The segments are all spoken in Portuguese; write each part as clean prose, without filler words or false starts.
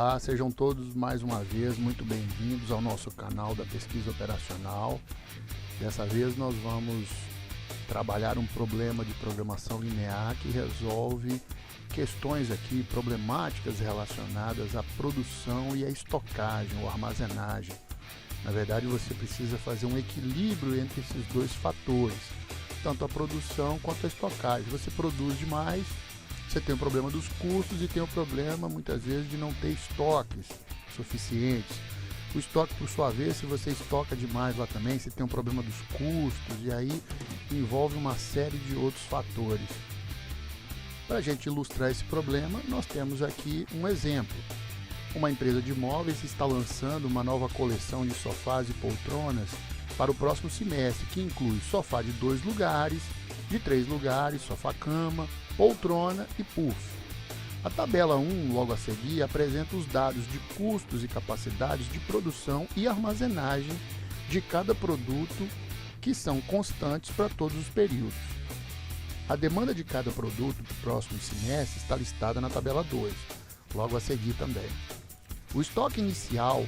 Olá, sejam todos mais uma vez muito bem-vindos ao nosso canal da Pesquisa Operacional. Dessa vez nós vamos trabalhar um problema de programação linear que resolve questões aqui, problemáticas relacionadas à produção e à estocagem ou armazenagem. Na verdade, você precisa fazer um equilíbrio entre esses dois fatores, tanto a produção quanto a estocagem. Você produz demais, você tem o problema dos custos e tem o problema, muitas vezes, de não ter estoques suficientes. O estoque, por sua vez, se você estoca demais lá também, você tem um problema dos custos e aí envolve uma série de outros fatores. Para a gente ilustrar esse problema, nós temos aqui um exemplo. Uma empresa de móveis está lançando uma nova coleção de sofás e poltronas para o próximo semestre, que inclui sofá de 2 lugares, de 3 lugares, sofá-cama, poltrona e puff. A tabela 1, logo a seguir, apresenta os dados de custos e capacidades de produção e armazenagem de cada produto, que são constantes para todos os períodos. A demanda de cada produto para o próximo semestre está listada na tabela 2, logo a seguir também. O estoque inicial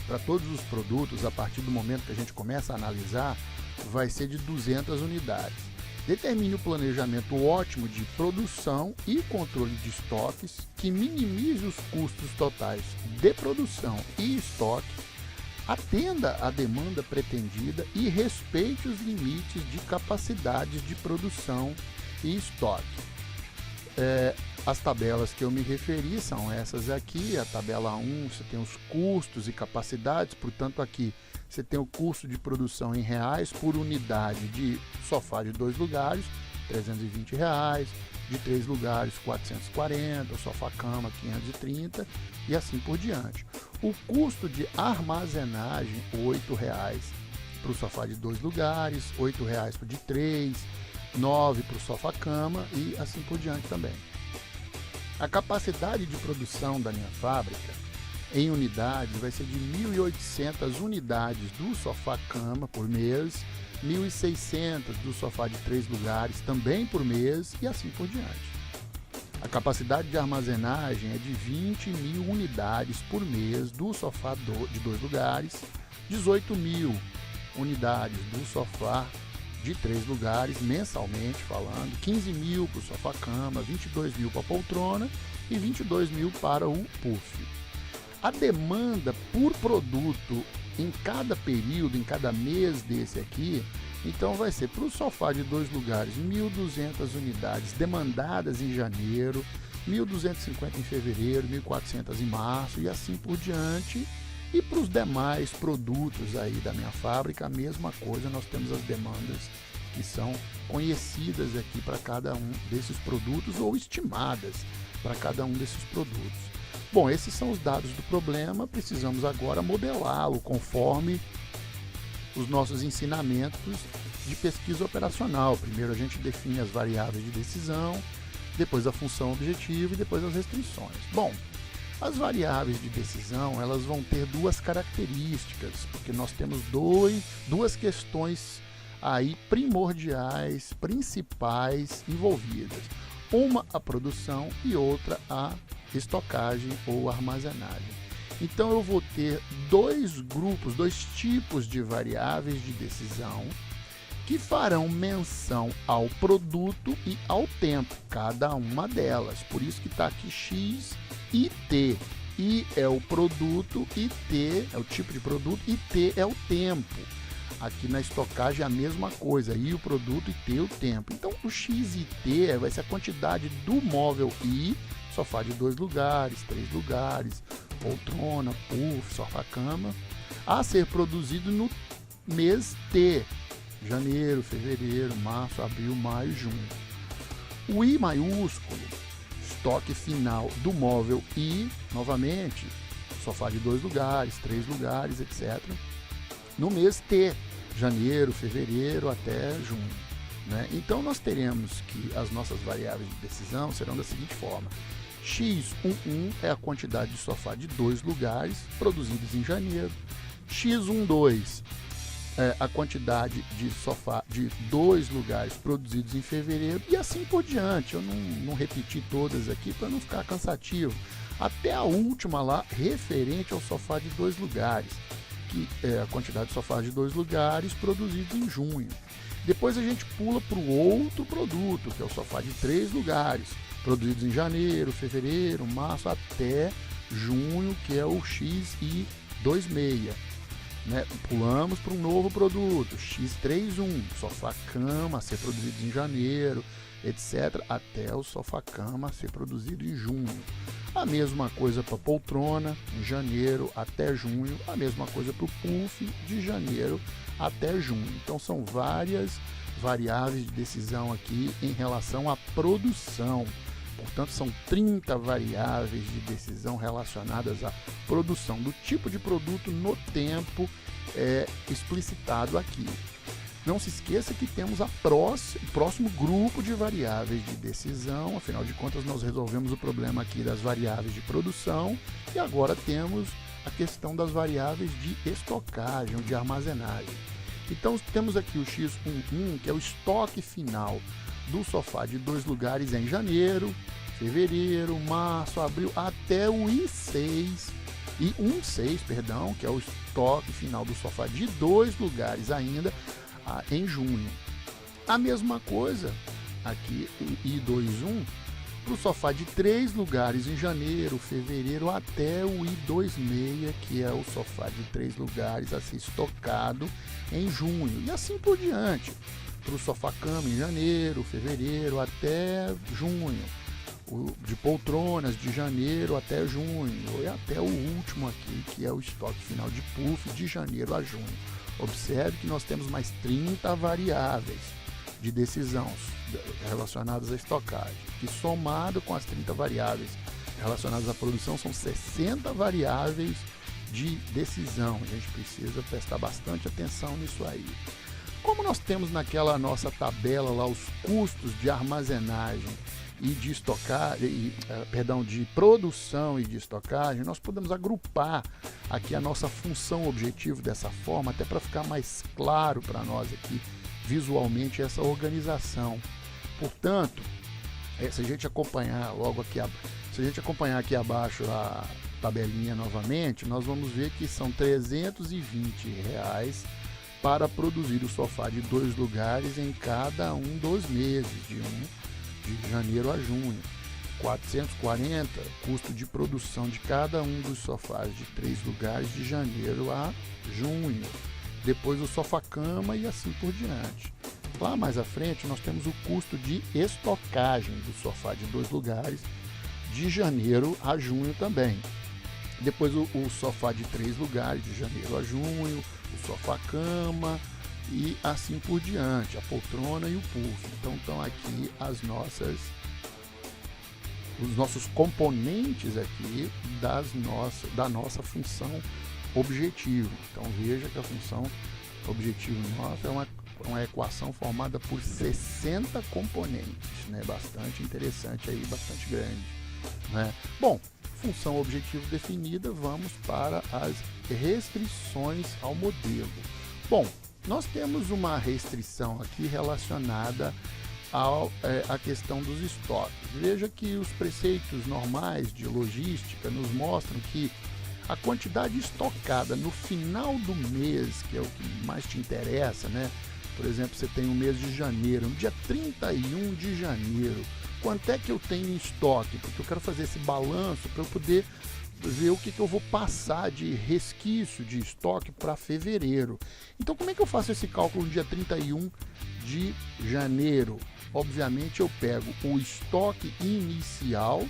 para todos os produtos, a partir do momento que a gente começa a analisar, vai ser de 200 unidades. Determine o planejamento ótimo de produção e controle de estoques que minimize os custos totais de produção e estoque, atenda à demanda pretendida e respeite os limites de capacidades de produção e estoque. As tabelas que eu me referi são essas aqui. A tabela 1, você tem os custos e capacidades, portanto aqui você tem o custo de produção em reais por unidade de sofá de 2 lugares, R$320, de 3 lugares, 440, sofá-cama, 530 e assim por diante. O custo de armazenagem, R$8 para o sofá de 2 lugares, R$8 para o de 3, 9 para o sofá-cama e assim por diante também. A capacidade de produção da minha fábrica em unidades vai ser de 1.800 unidades do sofá-cama por mês, 1.600 do sofá de 3 lugares também por mês e assim por diante. A capacidade de armazenagem é de 20.000 unidades por mês do sofá de 2 lugares, 18.000 unidades do sofá de 3 lugares, mensalmente falando, 15.000 para o sofá-cama, 22.000 para a poltrona e 22.000 para o puff. A demanda por produto em cada período, em cada mês desse aqui, então vai ser para o sofá de 2 lugares, 1.200 unidades demandadas em janeiro, 1.250 em fevereiro, 1.400 em março e assim por diante. E para os demais produtos aí da minha fábrica, a mesma coisa, nós temos as demandas que são conhecidas aqui para cada um desses produtos ou estimadas para cada um desses produtos. Bom, esses são os dados do problema, precisamos agora modelá-lo conforme os nossos ensinamentos de pesquisa operacional. Primeiro a gente define as variáveis de decisão, depois a função objetivo e depois as restrições. Bom, as variáveis de decisão, elas vão ter duas características, porque nós temos duas questões aí primordiais, principais envolvidas. Uma a produção e outra a estocagem ou armazenagem. Então eu vou ter dois grupos, dois tipos de variáveis de decisão que farão menção ao produto e ao tempo, cada uma delas. Por isso que está aqui X e T. I é o produto, e T é o tipo de produto, e T é o tempo. Aqui na estocagem é a mesma coisa, I o produto e T o tempo. Então o X e T vai ser a quantidade do móvel I, sofá de 2 lugares, 3 lugares, poltrona, puff, sofá-cama, a ser produzido no mês T, janeiro, fevereiro, março, abril, maio, junho. O I maiúsculo, estoque final do móvel I, novamente, sofá de 2 lugares, 3 lugares, etc., no mês T, janeiro, fevereiro até junho. Né? Então nós teremos que as nossas variáveis de decisão serão da seguinte forma: X11 é a quantidade de sofá de 2 lugares produzidos em janeiro, X12 é a quantidade de sofá de 2 lugares produzidos em fevereiro e assim por diante. Eu não repeti todas aqui para não ficar cansativo. até a última lá, referente ao sofá de 2 lugares, que é a quantidade de sofás de 2 lugares produzidos em junho. Depois a gente pula para o outro produto, que é o sofá de 3 lugares, produzidos em janeiro, fevereiro, março até junho, que é o XI26. Né? Pulamos para um novo produto, X31, sofá-cama a ser produzido em janeiro, etc., até o sofá-cama a ser produzido em junho. A mesma coisa para poltrona, em janeiro até junho, a mesma coisa para o puff, de janeiro até junho. Então são várias variáveis de decisão aqui em relação à produção. Portanto, são 30 variáveis de decisão relacionadas à produção do tipo de produto no tempo explicitado aqui. Não se esqueça que temos o próximo grupo de variáveis de decisão. Afinal de contas, nós resolvemos o problema aqui das variáveis de produção e agora temos a questão das variáveis de estocagem, de armazenagem. Então, temos aqui o X11, que é o estoque final do sofá de 2 lugares em janeiro, fevereiro, março, abril, até o I6 e 16, perdão, que é o estoque final do sofá de 2 lugares ainda em junho. A mesma coisa aqui, I21, para o sofá de 3 lugares em janeiro, fevereiro, até o I26, que é o sofá de 3 lugares a ser estocado em junho, e assim por diante. Para o sofá-cama em janeiro, fevereiro, até junho. De poltronas de janeiro até junho, e até o último aqui, que é o estoque final de puff de janeiro a junho. Observe que nós temos mais 30 variáveis de decisão relacionadas à estocagem, que somado com as 30 variáveis relacionadas à produção, são 60 variáveis de decisão. A gente precisa prestar bastante atenção nisso aí. Como nós temos naquela nossa tabela lá os custos de armazenagem e de estocagem, de produção e de estocagem, nós podemos agrupar aqui a nossa função objetivo dessa forma, até para ficar mais claro para nós aqui visualmente essa organização. Portanto, se a gente acompanhar aqui abaixo a tabelinha novamente, nós vamos ver que são R$320 para produzir o sofá de 2 lugares em cada um dos meses, de janeiro a junho. 440, custo de produção de cada um dos sofás de 3 lugares de janeiro a junho. Depois o sofá-cama e assim por diante. Lá mais à frente nós temos o custo de estocagem do sofá de 2 lugares de janeiro a junho também. Depois o sofá de 3 lugares de janeiro a junho, o sofá-cama e assim por diante, a poltrona e o puff. Então estão aqui os nossos componentes aqui da nossa função objetivo. Então veja que a função objetivo nossa é uma equação formada por 60 componentes, né? Bastante interessante aí, bastante grande, né? Bom, função objetivo definida, vamos para as restrições ao modelo. Bom, nós temos uma restrição aqui relacionada à questão dos estoques. Veja que os preceitos normais de logística nos mostram que a quantidade estocada no final do mês, que é o que mais te interessa, né? Por exemplo, você tem o mês de janeiro, no dia 31 de janeiro, quanto é que eu tenho em estoque? Porque eu quero fazer esse balanço para eu poder ver o que eu vou passar de resquício de estoque para fevereiro. Então, como é que eu faço esse cálculo no dia 31 de janeiro? Obviamente, eu pego o estoque inicial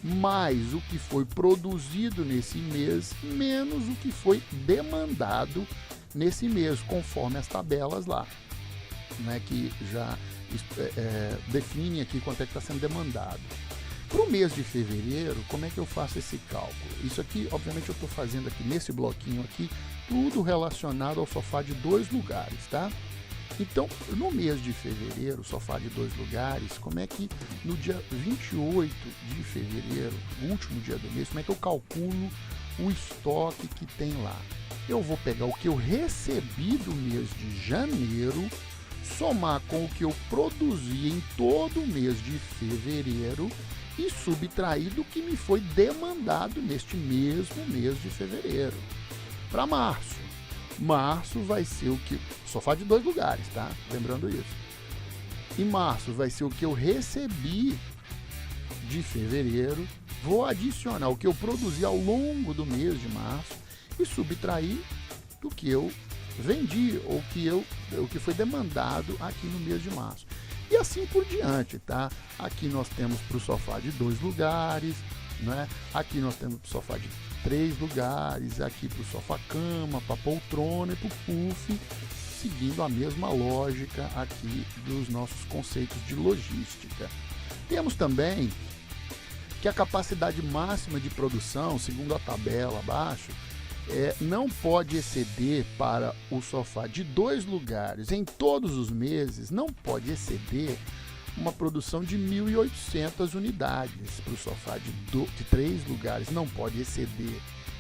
mais o que foi produzido nesse mês, menos o que foi demandado nesse mês, conforme as tabelas lá, né, que já define aqui quanto é que está sendo demandado. Para o mês de fevereiro, como é que eu faço esse cálculo? Isso aqui, obviamente, eu estou fazendo aqui nesse bloquinho aqui, tudo relacionado ao sofá de 2 lugares, tá? Então, no mês de fevereiro, sofá de 2 lugares, como é que no dia 28 de fevereiro, último dia do mês, como é que eu calculo o estoque que tem lá? Eu vou pegar o que eu recebi do mês de janeiro, somar com o que eu produzi em todo o mês de fevereiro e subtrair do que me foi demandado neste mesmo mês de fevereiro. Para março. Março vai ser o que... Sofá de 2 lugares, tá? Lembrando isso. Em março vai ser o que eu recebi de fevereiro. Vou adicionar o que eu produzi ao longo do mês de março e subtrair do que eu vendi ou o que foi demandado aqui no mês de março. E assim por diante, tá? Aqui nós temos para o sofá de 2 lugares, né? Aqui nós temos para o sofá de 3 lugares, aqui para o sofá-cama, para a poltrona e para o puff, seguindo a mesma lógica aqui dos nossos conceitos de logística. Temos também que a capacidade máxima de produção, segundo a tabela abaixo, não pode exceder para o sofá de 2 lugares em todos os meses, não pode exceder uma produção de 1.800 unidades. Para o sofá de 3 lugares não pode exceder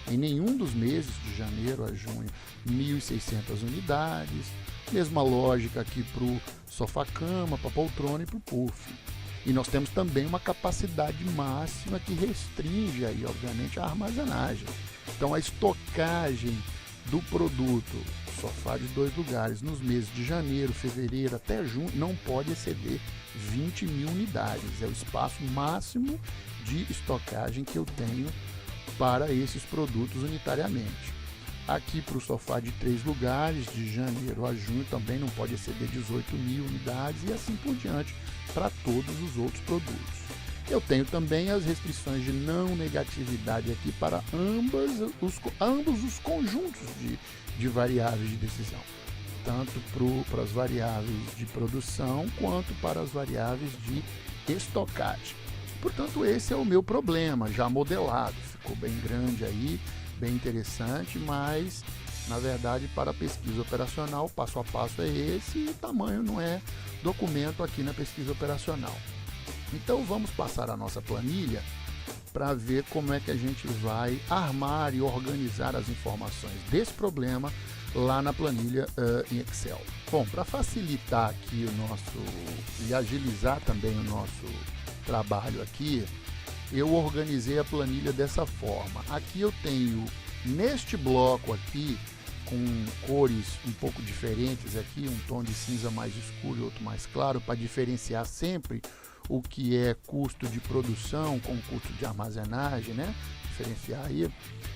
em nenhum dos meses de janeiro a junho 1.600 unidades. Mesma lógica aqui para o sofá-cama, para a poltrona e para o puff. E nós temos também uma capacidade máxima que restringe aí, obviamente, a armazenagem. Então a estocagem do produto sofá de 2 lugares nos meses de janeiro, fevereiro até junho não pode exceder 20.000 unidades. É o espaço máximo de estocagem que eu tenho para esses produtos unitariamente. Aqui para o sofá de 3 lugares, de janeiro a junho, também não pode exceder 18.000 unidades e assim por diante para todos os outros produtos. Eu tenho também as restrições de não negatividade aqui para ambos os conjuntos de variáveis de decisão, tanto para as variáveis de produção quanto para as variáveis de estocagem. Portanto, esse é o meu problema, já modelado. Ficou bem grande aí, bem interessante, mas na verdade para a pesquisa operacional, passo a passo é esse e o tamanho não é documento aqui na pesquisa operacional. Então vamos passar a nossa planilha para ver como é que a gente vai armar e organizar as informações desse problema lá na planilha em Excel. Bom, para facilitar aqui e agilizar também o nosso trabalho aqui, eu organizei a planilha dessa forma. Aqui eu tenho, neste bloco aqui, com cores um pouco diferentes aqui, um tom de cinza mais escuro e outro mais claro, para diferenciar sempre o que é custo de produção com custo de armazenagem, né? Diferenciar aí.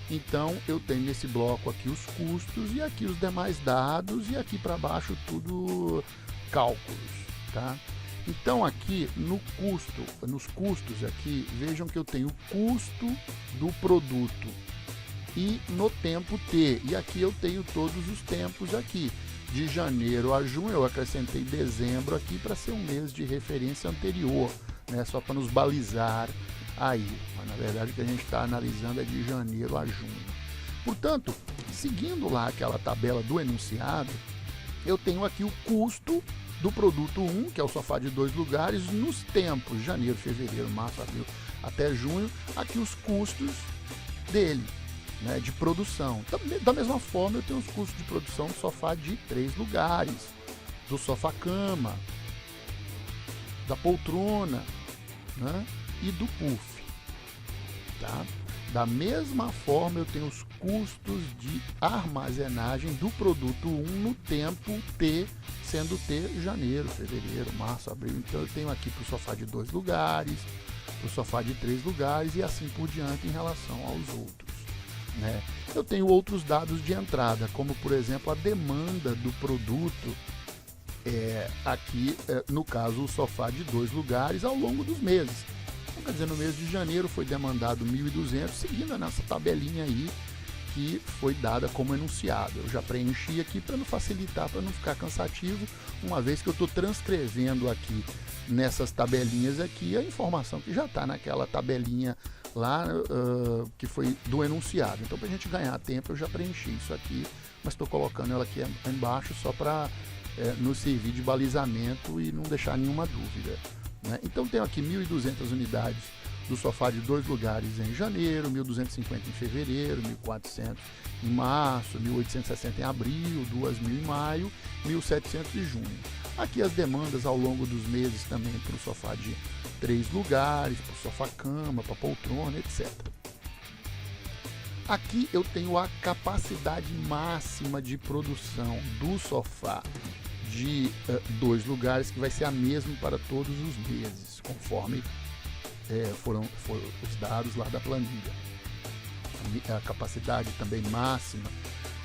Então eu tenho nesse bloco aqui os custos e aqui os demais dados e aqui para baixo tudo cálculos, tá? Então aqui nos custos aqui, vejam que eu tenho o custo do produto e no tempo T, e aqui eu tenho todos os tempos aqui. De janeiro a junho, eu acrescentei dezembro aqui para ser um mês de referência anterior, né? Só para nos balizar aí. Mas na verdade o que a gente está analisando é de janeiro a junho. Portanto, seguindo lá aquela tabela do enunciado, eu tenho aqui o custo do produto 1, que é o sofá de 2 lugares, nos tempos janeiro, fevereiro, março, abril até junho, aqui os custos dele, né, de produção. Da mesma forma, eu tenho os custos de produção do sofá de 3 lugares, do sofá-cama, da poltrona, né, e do puff. Tá? Da mesma forma, eu tenho os custos de armazenagem do produto 1 no tempo T, sendo T janeiro, fevereiro, março, abril. Então, eu tenho aqui para o sofá de 2 lugares, para o sofá de 3 lugares e assim por diante em relação aos outros. Né? Eu tenho outros dados de entrada, como por exemplo a demanda do produto, aqui no caso o sofá de 2 lugares ao longo dos meses. Então, quer dizer, no mês de janeiro foi demandado 1.200, seguindo nessa tabelinha aí que foi dada como enunciado. Eu já preenchi aqui para não facilitar, para não ficar cansativo, uma vez que eu estou transcrevendo aqui nessas tabelinhas aqui a informação que já está naquela tabelinha lá que foi do enunciado. Então, para a gente ganhar tempo, eu já preenchi isso aqui, mas estou colocando ela aqui embaixo só para nos servir de balizamento e não deixar nenhuma dúvida. Né? Então, tenho aqui 1.200 unidades do sofá de 2 lugares em janeiro, 1.250 em fevereiro, 1.400 em março, 1.860 em abril, 2.000 em maio, 1.700 em junho. Aqui as demandas ao longo dos meses também para o sofá de 3 lugares, para o sofá-cama, para a poltrona, etc. Aqui eu tenho a capacidade máxima de produção do sofá de 2 lugares, que vai ser a mesma para todos os meses, conforme foram os dados lá da planilha. A capacidade também máxima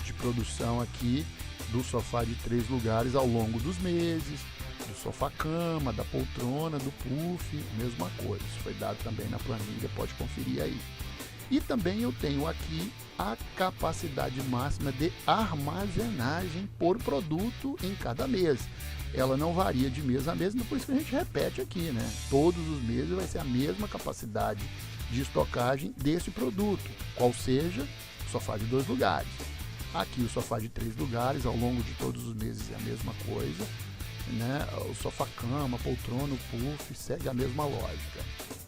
de produção aqui do sofá de 3 lugares ao longo dos meses, do sofá-cama, da poltrona, do puff, mesma coisa. Isso foi dado também na planilha, pode conferir aí. E também eu tenho aqui a capacidade máxima de armazenagem por produto em cada mês. Ela não varia de mês a mês, por isso que a gente repete aqui, né? Todos os meses vai ser a mesma capacidade de estocagem desse produto, qual seja o sofá de 2 lugares. Aqui o sofá de 3 lugares, ao longo de todos os meses é a mesma coisa, né? O sofá-cama, a poltrona, o puff, segue a mesma lógica,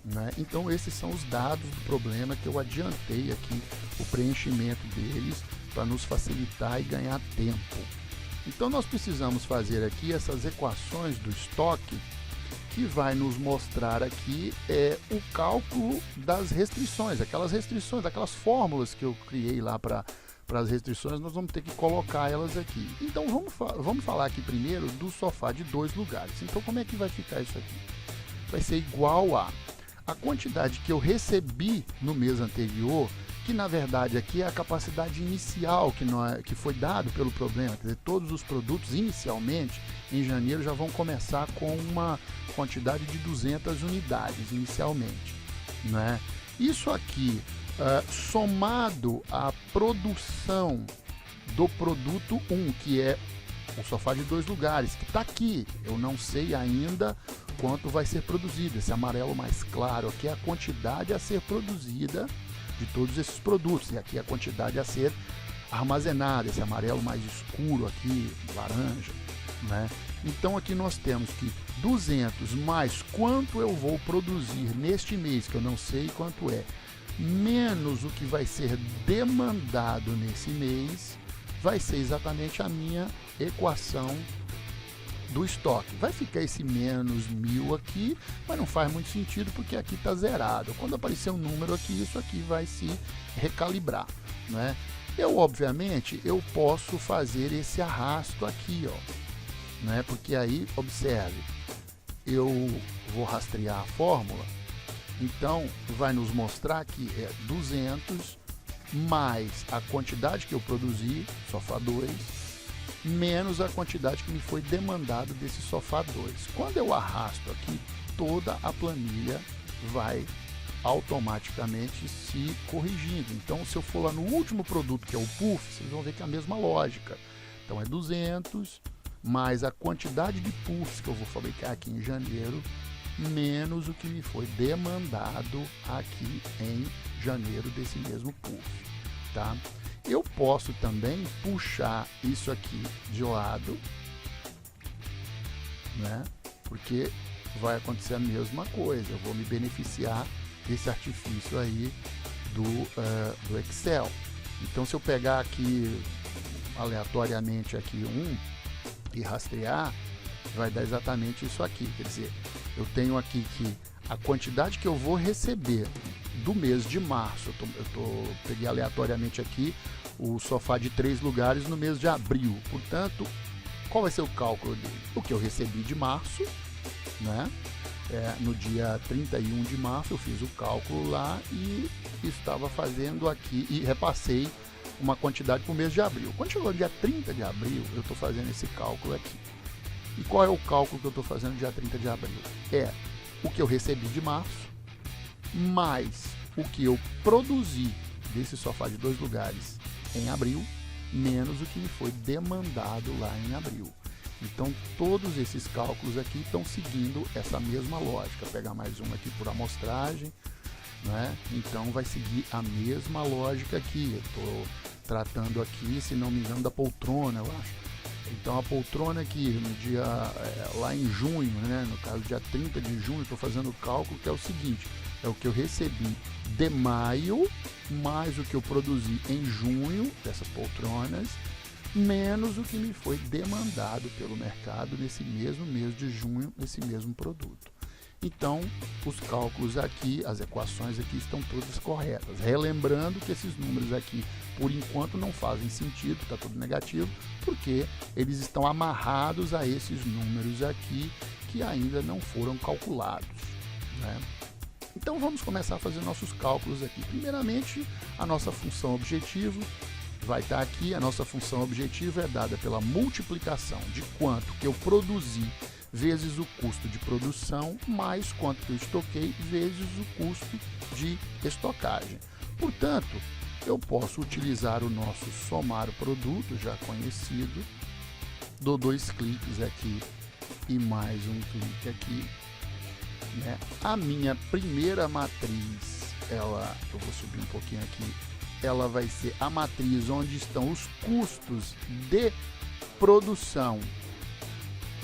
né? Então esses são os dados do problema que eu adiantei aqui, o preenchimento deles, para nos facilitar e ganhar tempo. Então nós precisamos fazer aqui essas equações do estoque, que vai nos mostrar aqui o cálculo das restrições, aquelas fórmulas que eu criei lá para as restrições, nós vamos ter que colocar elas aqui. Então vamos falar aqui primeiro do sofá de 2 lugares. Então como é que vai ficar isso aqui? Vai ser igual a quantidade que eu recebi no mês anterior, que na verdade aqui é a capacidade inicial que foi dado pelo problema. Quer dizer, todos os produtos inicialmente em janeiro já vão começar com uma quantidade de 200 unidades inicialmente, né? Isso aqui somado à produção do produto 1, que é o sofá de 2 lugares, que está aqui. Eu não sei ainda quanto vai ser produzido. Esse amarelo mais claro aqui é a quantidade a ser produzida de todos esses produtos. E aqui a quantidade a ser armazenada. Esse amarelo mais escuro aqui, laranja, né? Então aqui nós temos que 200 mais quanto eu vou produzir neste mês, que eu não sei quanto é, menos o que vai ser demandado nesse mês, vai ser exatamente a minha equação do estoque. Vai ficar esse menos 1000 aqui, mas não faz muito sentido porque aqui está zerado. Quando aparecer um número aqui, isso aqui vai se recalibrar, né? Obviamente, eu posso fazer esse arrasto aqui, ó, né? Porque aí, observe, eu vou rastrear a fórmula, então vai nos mostrar que é 200 mais a quantidade que eu produzi, sofá 2, menos a quantidade que me foi demandado desse sofá 2. Quando eu arrasto aqui, toda a planilha vai automaticamente se corrigindo. Então, se eu for lá no último produto, que é o puff, vocês vão ver que é a mesma lógica. Então, é 200 mais a quantidade de puffs que eu vou fabricar aqui em janeiro, menos o que me foi demandado aqui em janeiro desse mesmo puff, tá? Eu posso também puxar isso aqui de lado, né? Porque vai acontecer a mesma coisa. Eu vou me beneficiar desse artifício aí do Excel. Então, se eu pegar aqui aleatoriamente aqui e rastrear, vai dar exatamente isso aqui. Quer dizer, eu tenho aqui que a quantidade que eu vou receber do mês de março, peguei aleatoriamente aqui o sofá de 3 lugares no mês de abril. Portanto, qual vai ser o cálculo dele? O que eu recebi de março, né? No dia 31 de março eu fiz o cálculo lá e estava fazendo aqui e repassei uma quantidade para o mês de abril. Quando chegou no dia 30 de abril, eu estou fazendo esse cálculo aqui. E qual é o cálculo que eu estou fazendo no dia 30 de abril? É o que eu recebi de março, mais o que eu produzi desse sofá de 2 lugares em abril, menos o que me foi demandado lá em abril. Então, todos esses cálculos aqui estão seguindo essa mesma lógica. Vou pegar mais um aqui por amostragem, né? Então, vai seguir a mesma lógica aqui. Eu estou tratando aqui, se não me engano, da poltrona, eu acho. Então, a poltrona aqui, no dia, lá em junho, né? No caso, dia 30 de junho, estou fazendo o cálculo que é o seguinte: é o que eu recebi de maio, mais o que eu produzi em junho, dessas poltronas, menos o que me foi demandado pelo mercado nesse mesmo mês de junho, nesse mesmo produto. Então, os cálculos aqui, as equações aqui estão todas corretas. Relembrando que esses números aqui, por enquanto, não fazem sentido, está tudo negativo, porque eles estão amarrados a esses números aqui que ainda não foram calculados, né? Então, vamos começar a fazer nossos cálculos aqui. Primeiramente, a nossa função objetivo vai estar aqui. A nossa função objetivo é dada pela multiplicação de quanto que eu produzi vezes o custo de produção, mais quanto que eu estoquei, vezes o custo de estocagem. Portanto, eu posso utilizar o nosso somar produto, já conhecido, dou 2 cliques aqui e mais um clique aqui, né? A minha primeira matriz, eu vou subir um pouquinho aqui, ela vai ser a matriz onde estão os custos de produção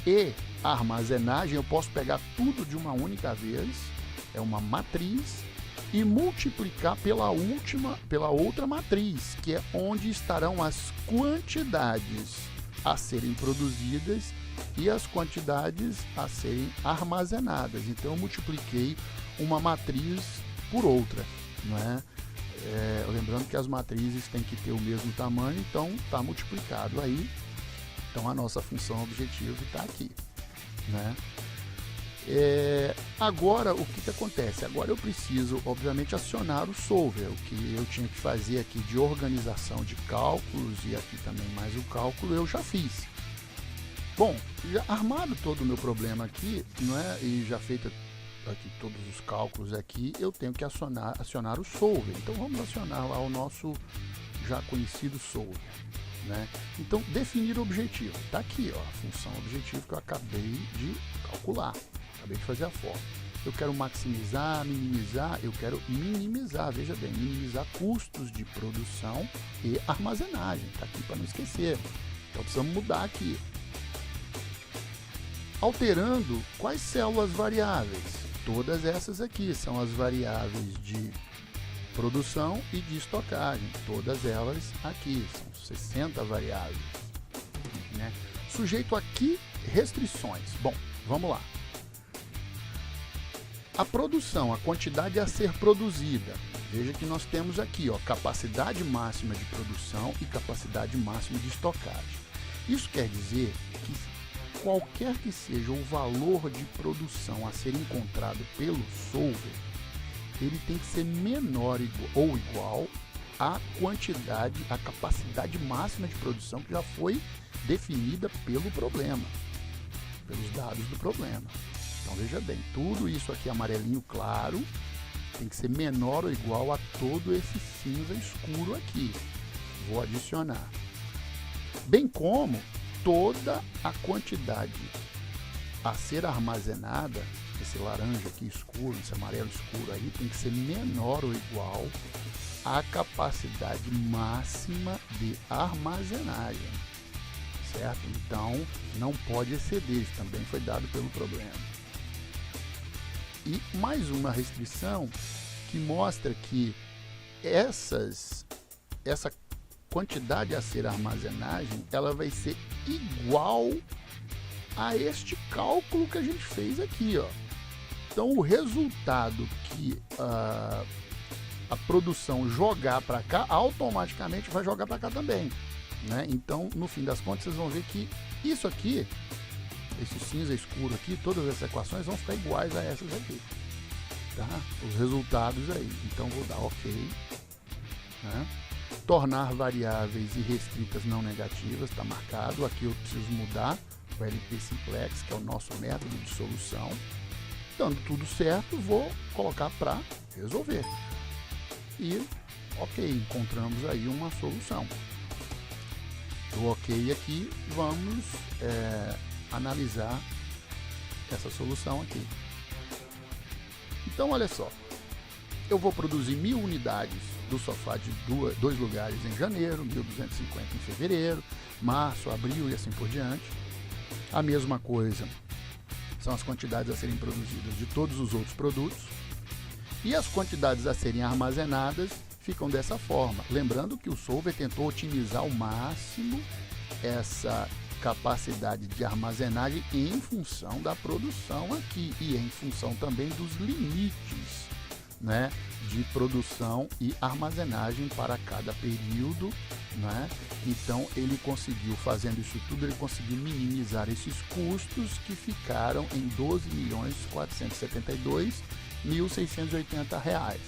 e armazenagem. Eu posso pegar tudo de uma única vez, é uma matriz, e multiplicar pela outra matriz, que é onde estarão as quantidades a serem produzidas e as quantidades a serem armazenadas. Então eu multipliquei uma matriz por outra, não é? Lembrando que as matrizes têm que ter o mesmo tamanho, então está multiplicado aí. Então a nossa função objetivo está aqui, né? Agora o que acontece? Agora eu preciso, obviamente, acionar o solver. O que eu tinha que fazer aqui de organização de cálculos e aqui também mais o cálculo eu já fiz. Bom, já armado todo o meu problema aqui, não é? E já feito aqui todos os cálculos aqui, eu tenho que acionar o solver. Então vamos acionar lá o nosso já conhecido solver, né? Então definir o objetivo, tá aqui, ó, a função objetivo que eu acabei de calcular, acabei de fazer a fórmula. Eu quero maximizar, minimizar, eu quero minimizar, veja bem, minimizar custos de produção e armazenagem, tá aqui para não esquecer. Então precisamos mudar aqui. Alterando quais células variáveis? Todas essas aqui são as variáveis de produção e de estocagem. Todas elas aqui, são 60 variáveis, né? Sujeito aqui, restrições. Bom, vamos lá. A produção, a quantidade a ser produzida. Veja que nós temos aqui, ó, capacidade máxima de produção e capacidade máxima de estocagem. Isso quer dizer que qualquer que seja o valor de produção a ser encontrado pelo solver, ele tem que ser menor ou igual à quantidade, à capacidade máxima de produção que já foi definida pelo problema, pelos dados do problema. Então veja bem, tudo isso aqui amarelinho claro tem que ser menor ou igual a todo esse cinza escuro aqui. Vou adicionar. Bem como toda a quantidade a ser armazenada, esse laranja aqui escuro, esse amarelo escuro aí, tem que ser menor ou igual à capacidade máxima de armazenagem, certo? Então, não pode exceder, isso também foi dado pelo problema. E mais uma restrição que mostra que essa quantidade a ser armazenagem, ela vai ser igual a este cálculo que a gente fez aqui, ó. Então o resultado que a produção jogar para cá, automaticamente vai jogar para cá também, né? Então no fim das contas vocês vão ver que isso aqui, esse cinza escuro aqui, todas essas equações vão ficar iguais a essas aqui, tá? Os resultados aí. Então vou dar OK, né? Tornar variáveis irrestritas não negativas, está marcado. Aqui eu preciso mudar o LP Simplex, que é o nosso método de solução. Dando tudo certo, vou colocar para resolver. E OK, encontramos aí uma solução. Do OK aqui, vamos analisar essa solução aqui. Então olha só, eu vou produzir 1000 unidades do sofá de 2 lugares em janeiro, 1250 em fevereiro, março, abril e assim por diante. A mesma coisa são as quantidades a serem produzidas de todos os outros produtos. E as quantidades a serem armazenadas ficam dessa forma. Lembrando que o solver tentou otimizar ao máximo essa capacidade de armazenagem em função da produção aqui e em função também dos limites, né, de produção e armazenagem para cada período, né? Então ele conseguiu, fazendo isso tudo, ele conseguiu minimizar esses custos que ficaram em R$12.472.680.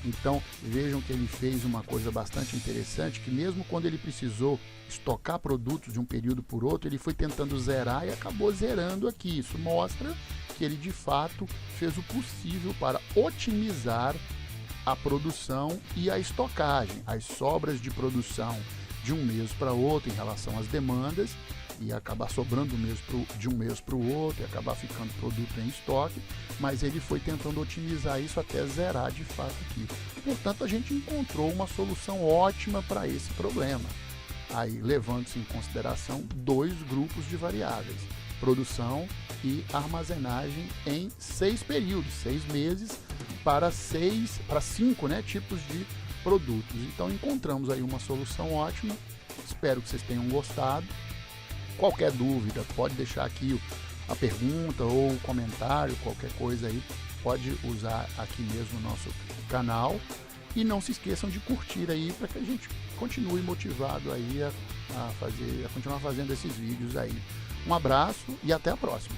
Então vejam que ele fez uma coisa bastante interessante, que mesmo quando ele precisou estocar produtos de um período por outro, ele foi tentando zerar e acabou zerando aqui. Isso mostra que ele de fato fez o possível para otimizar a produção e a estocagem, as sobras de produção de um mês para outro em relação às demandas, e acabar sobrando de um mês para o outro e acabar ficando produto em estoque, mas ele foi tentando otimizar isso até zerar de fato aqui. Portanto, a gente encontrou uma solução ótima para esse problema, aí levando-se em consideração dois grupos de variáveis, produção e armazenagem em 6 períodos, 6 meses para 5, né, tipos de produtos. Então encontramos aí uma solução ótima, espero que vocês tenham gostado. Qualquer dúvida, pode deixar aqui a pergunta ou o comentário, qualquer coisa aí, pode usar aqui mesmo no nosso canal. E não se esqueçam de curtir aí para que a gente continue motivado aí a continuar fazendo esses vídeos aí. Um abraço e até a próxima.